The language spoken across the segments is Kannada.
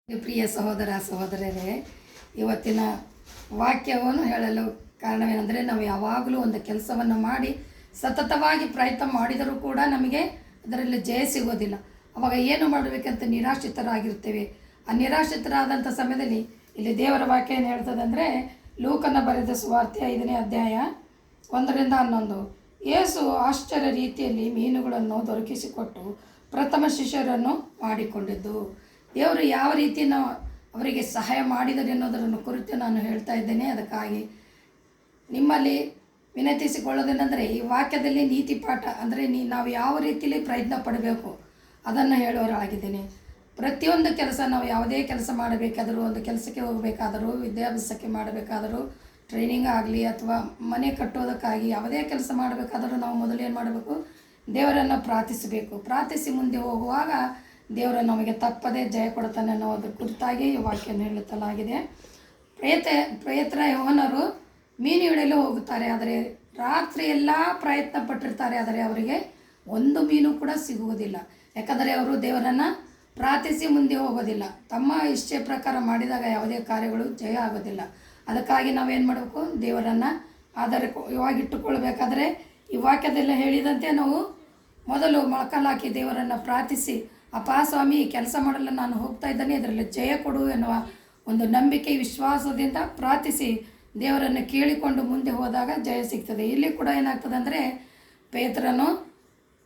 ಪ್ರಿಯ ಸಹೋದರ ಸಹೋದರರೇ, ಇವತ್ತಿನ ವಾಕ್ಯವನ್ನು ಹೇಳಲು ಕಾರಣವೇನೆಂದರೆ, ನಾವು ಯಾವಾಗಲೂ ಒಂದು ಕೆಲಸವನ್ನು ಮಾಡಿ ಸತತವಾಗಿ ಪ್ರಯತ್ನ ಮಾಡಿದರೂ ಕೂಡ ನಮಗೆ ಅದರಲ್ಲಿ ಜಯ ಸಿಗೋದಿಲ್ಲ. ಅವಾಗ ಏನು ಮಾಡಬೇಕಂತ ನಿರಾಶ್ರಿತರಾಗಿರ್ತೇವೆ. ಆ ನಿರಾಶ್ರಿತರಾದಂಥ ಸಮಯದಲ್ಲಿ ಇಲ್ಲಿ ದೇವರ ವಾಕ್ಯ ಏನು ಹೇಳ್ತದೆ ಅಂದರೆ, ಲೂಕನ ಬರೆದ ಸುವಾರ್ತೆ 5ನೇ ಅಧ್ಯಾಯ 1-11. ಯೇಸು ಆಶ್ಚರ್ಯ ರೀತಿಯಲ್ಲಿ ಮೀನುಗಳನ್ನು ದೊರಕಿಸಿಕೊಟ್ಟು ಪ್ರಥಮ ಶಿಷ್ಯರನ್ನು ಮಾಡಿಕೊಂಡಿದ್ದು. ದೇವರು ಯಾವ ರೀತಿ ಅವರಿಗೆ ಸಹಾಯ ಮಾಡಿದರು ಎನ್ನುವುದನ್ನು ಕುರಿತು ನಾನು ಹೇಳ್ತಾ ಇದ್ದೇನೆ. ಅದಕ್ಕಾಗಿ ನಿಮ್ಮಲ್ಲಿ ವಿನಂತಿಸಿಕೊಳ್ಳೋದೇನೆಂದರೆ, ಈ ವಾಕ್ಯದಲ್ಲಿ ನೀತಿ ಪಾಠ ಅಂದರೆ ನಾವು ಯಾವ ರೀತಿಯಲ್ಲಿ ಪ್ರಯತ್ನ ಪಡಬೇಕು ಅದನ್ನು ಹೇಳೋರಾಗಿದ್ದೇನೆ. ಪ್ರತಿಯೊಂದು ಕೆಲಸ, ನಾವು ಯಾವುದೇ ಕೆಲಸ ಮಾಡಬೇಕಾದರೂ, ಒಂದು ಕೆಲಸಕ್ಕೆ ಹೋಗಬೇಕಾದರೂ, ವಿದ್ಯಾಭ್ಯಾಸಕ್ಕೆ ಮಾಡಬೇಕಾದರೂ, ಟ್ರೈನಿಂಗ್ ಆಗಲಿ ಅಥವಾ ಮನೆ ಕಟ್ಟೋದಕ್ಕಾಗಿ ಯಾವುದೇ ಕೆಲಸ ಮಾಡಬೇಕಾದರೂ ನಾವು ಮೊದಲು ಏನು ಮಾಡಬೇಕು? ದೇವರನ್ನು ಪ್ರಾರ್ಥಿಸಬೇಕು. ಪ್ರಾರ್ಥಿಸಿ ಮುಂದೆ ಹೋಗುವಾಗ ದೇವರು ನಮಗೆ ತಪ್ಪದೇ ಜಯ ಕೊಡ್ತಾನೆ ಅನ್ನೋದ್ರ ಕುರಿತಾಗಿ ಈ ವಾಕ್ಯವನ್ನು ಹೇಳುತ್ತಲಾಗಿದೆ. ಪ್ರೇತ್ರ ಯೋಹನರು ಮೀನು ಹಿಡಿಯಲು ಹೋಗುತ್ತಾರೆ, ಆದರೆ ರಾತ್ರಿ ಎಲ್ಲ ಪ್ರಯತ್ನ ಪಟ್ಟಿರ್ತಾರೆ, ಆದರೆ ಅವರಿಗೆ ಒಂದು ಮೀನು ಕೂಡ ಸಿಗುವುದಿಲ್ಲ. ಯಾಕಂದರೆ ಅವರು ದೇವರನ್ನು ಪ್ರಾರ್ಥಿಸಿ ಮುಂದೆ ಹೋಗೋದಿಲ್ಲ. ತಮ್ಮ ಇಚ್ಛೆ ಪ್ರಕಾರ ಮಾಡಿದಾಗ ಯಾವುದೇ ಕಾರ್ಯಗಳು ಜಯ ಆಗೋದಿಲ್ಲ. ಅದಕ್ಕಾಗಿ ನಾವೇನು ಮಾಡಬೇಕು? ದೇವರನ್ನು ಇವಾಗಿಟ್ಟುಕೊಳ್ಬೇಕಾದ್ರೆ ಈ ವಾಕ್ಯದೆಲ್ಲ ಹೇಳಿದಂತೆ ನಾವು ಮೊದಲು ಮೊಳಕಾಲಾಕಿ ದೇವರನ್ನು ಪ್ರಾರ್ಥಿಸಿ, ಅಪ್ಪ ಸ್ವಾಮಿ, ಈ ಕೆಲಸ ಮಾಡಲು ನಾನು ಹೋಗ್ತಾ ಇದ್ದೇನೆ, ಇದರಲ್ಲಿ ಜಯ ಕೊಡು ಎನ್ನುವ ಒಂದು ನಂಬಿಕೆ ವಿಶ್ವಾಸದಿಂದ ಪ್ರಾರ್ಥಿಸಿ ದೇವರನ್ನು ಕೇಳಿಕೊಂಡು ಮುಂದೆ ಹೋದಾಗ ಜಯ ಸಿಗ್ತದೆ. ಇಲ್ಲಿ ಕೂಡ ಏನಾಗ್ತದೆ ಅಂದರೆ, ಪೇತ್ರನು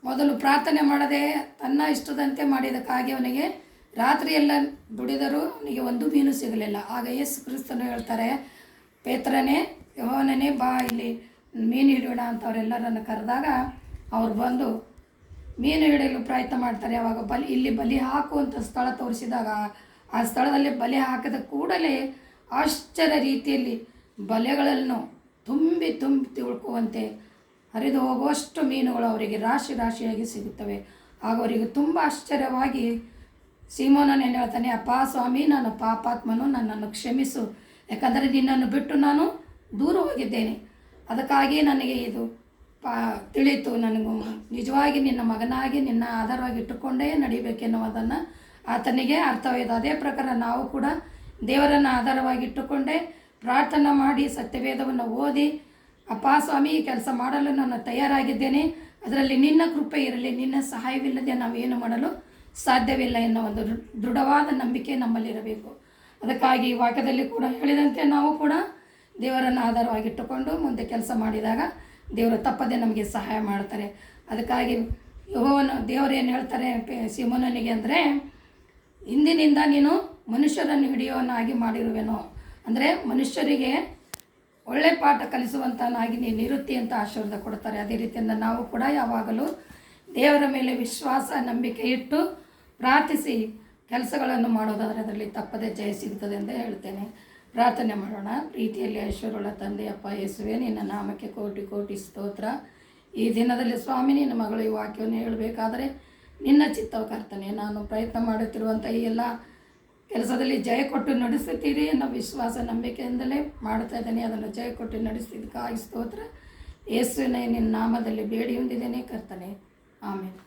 ಮೊದಲು ಪ್ರಾರ್ಥನೆ ಮಾಡದೆ ತನ್ನ ಇಷ್ಟದಂತೆ ಮಾಡಿದ್ದಕ್ಕಾಗಿ ಅವನಿಗೆ ರಾತ್ರಿಯೆಲ್ಲ ದುಡಿದರೂ ಅವನಿಗೆ ಒಂದು ಮೀನು ಸಿಗಲಿಲ್ಲ. ಆಗ ಯೇಸು ಕ್ರಿಸ್ತನು ಹೇಳ್ತಾರೆ, ಪೇತ್ರನೇ, ಯೋಹನನೇ, ಬಾ ಇಲ್ಲಿ ಮೀನು ಹಿಡಿಯೋಣ ಅಂತ ಅವರೆಲ್ಲರನ್ನು ಕರೆದಾಗ ಅವ್ರು ಬಂದು ಮೀನು ಹಿಡಿಯಲು ಪ್ರಯತ್ನ ಮಾಡ್ತಾರೆ. ಆವಾಗ ಇಲ್ಲಿ ಬಲಿ ಹಾಕುವಂಥ ಸ್ಥಳ ತೋರಿಸಿದಾಗ ಆ ಸ್ಥಳದಲ್ಲಿ ಬಲೆ ಹಾಕಿದ ಕೂಡಲೇ ಆಶ್ಚರ್ಯ ರೀತಿಯಲ್ಲಿ ಬಲೆಗಳನ್ನು ತುಂಬಿ ತಿಳ್ಕುವಂತೆ ಹರಿದು ಹೋಗುವಷ್ಟು ಮೀನುಗಳು ಅವರಿಗೆ ರಾಶಿ ರಾಶಿಯಾಗಿ ಸಿಗುತ್ತವೆ. ಆಗ ಅವರಿಗೆ ತುಂಬ ಆಶ್ಚರ್ಯವಾಗಿ ಸೀಮೋನನು ಏನು ಹೇಳ್ತಾನೆ, ಅಪ್ಪ ಸ್ವಾಮಿ, ನಾನು ಪಾಪಾತ್ಮನು, ನನ್ನನ್ನು ಕ್ಷಮಿಸು, ಯಾಕಂದರೆ ನಿನ್ನನ್ನು ಬಿಟ್ಟು ನಾನು ದೂರ ಹೋಗಿದ್ದೇನೆ. ಅದಕ್ಕಾಗಿ ನನಗೆ ಇದು ತಿಳಿತು, ನನಗೂ ನಿಜವಾಗಿ ನಿನ್ನ ಮಗನಾಗಿ ನಿನ್ನ ಆಧಾರವಾಗಿ ಇಟ್ಟುಕೊಂಡೇ ನಡಿಬೇಕೆನ್ನುವುದನ್ನು ಆತನಿಗೆ ಅರ್ಥವಾಯಿತು. ಅದೇ ಪ್ರಕಾರ ನಾವು ಕೂಡ ದೇವರನ್ನು ಆಧಾರವಾಗಿ ಇಟ್ಟುಕೊಂಡೇ ಪ್ರಾರ್ಥನೆ ಮಾಡಿ ಸತ್ಯವೇದವನ್ನು ಓದಿ, ಅಪ್ಪ ಸ್ವಾಮಿ, ಈ ಕೆಲಸ ಮಾಡಲು ನಾನು ತಯಾರಾಗಿದ್ದೇನೆ, ಅದರಲ್ಲಿ ನಿನ್ನ ಕೃಪೆ ಇರಲಿ, ನಿನ್ನ ಸಹಾಯವಿಲ್ಲದೆ ನಾವೇನು ಮಾಡಲು ಸಾಧ್ಯವಿಲ್ಲ ಎನ್ನುವ ಒಂದು ದೃಢವಾದ ನಂಬಿಕೆ ನಮ್ಮಲ್ಲಿರಬೇಕು. ಅದಕ್ಕಾಗಿ ಈ ವಾಕ್ಯದಲ್ಲಿ ಕೂಡ ಹೇಳಿದಂತೆ ನಾವು ಕೂಡ ದೇವರನ್ನು ಆಧಾರವಾಗಿಟ್ಟುಕೊಂಡು ಮುಂದೆ ಕೆಲಸ ಮಾಡಿದಾಗ ದೇವರು ತಪ್ಪದೆ ನಮಗೆ ಸಹಾಯ ಮಾಡ್ತಾರೆ. ಅದಕ್ಕಾಗಿ ದೇವರು ಏನು ಹೇಳ್ತಾರೆ ಸೀಮೋನನಿಗೆ ಅಂದರೆ, ಇಂದಿನಿಂದ ನೀನು ಮನುಷ್ಯರನ್ನು ಹಿಡಿಯೋನಾಗಿ ಮಾಡಿರುವೆನೋ, ಅಂದರೆ ಮನುಷ್ಯರಿಗೆ ಒಳ್ಳೆ ಪಾಠ ಕಲಿಸುವಂತನಾಗಿ ನೀನು ಇರುತ್ತಿ ಅಂತ ಆಶೀರ್ವಾದ ಕೊಡ್ತಾರೆ. ಅದೇ ರೀತಿಯಿಂದ ನಾವು ಕೂಡ ಯಾವಾಗಲೂ ದೇವರ ಮೇಲೆ ವಿಶ್ವಾಸ ನಂಬಿಕೆ ಇಟ್ಟು ಪ್ರಾರ್ಥಿಸಿ ಕೆಲಸಗಳನ್ನು ಮಾಡೋದಾದರೆ ಅದರಲ್ಲಿ ತಪ್ಪದೆ ಜಯ ಸಿಗ್ತದೆ ಅಂತ ಹೇಳ್ತೇನೆ. ಪ್ರಾರ್ಥನೆ ಮಾಡೋಣ. ಪ್ರೀತಿಯಲ್ಲಿ ಐಶ್ವರ್ಯವುಳ್ಳ ತಂದೆ, ಅಪ್ಪ ಯೇಸುವೆ, ನಿನ್ನ ನಾಮಕ್ಕೆ ಕೋಟಿ ಕೋಟಿ ಸ್ತೋತ್ರ. ಈ ದಿನದಲ್ಲಿ ಸ್ವಾಮಿ, ನಿನ್ನ ಮಗಳು ಈ ವಾಕ್ಯವನ್ನು ಹೇಳಬೇಕಾದರೆ ನಿನ್ನ ಚಿತ್ತವ ಕರ್ತನೆ, ನಾನು ಪ್ರಯತ್ನ ಮಾಡುತ್ತಿರುವಂಥ ಈ ಎಲ್ಲ ಕೆಲಸದಲ್ಲಿ ಜಯ ಕೊಟ್ಟು ನಡೆಸುತ್ತೀರಿ ಅನ್ನೋ ವಿಶ್ವಾಸ ನಂಬಿಕೆಯಿಂದಲೇ ಮಾಡ್ತಾ ಇದ್ದೇನೆ. ಅದನ್ನು ಜಯ ಕೊಟ್ಟು ನಡೆಸಿದ್ದಕ್ಕಾಗಿ ಸ್ತೋತ್ರ. ಯೇಸುವಿನ ನಿನ್ನ ನಾಮದಲ್ಲಿ ಬೇಡಿ ಹೊಂದಿದ್ದೇನೆ ಕರ್ತನೆ. ಆಮೇಲೆ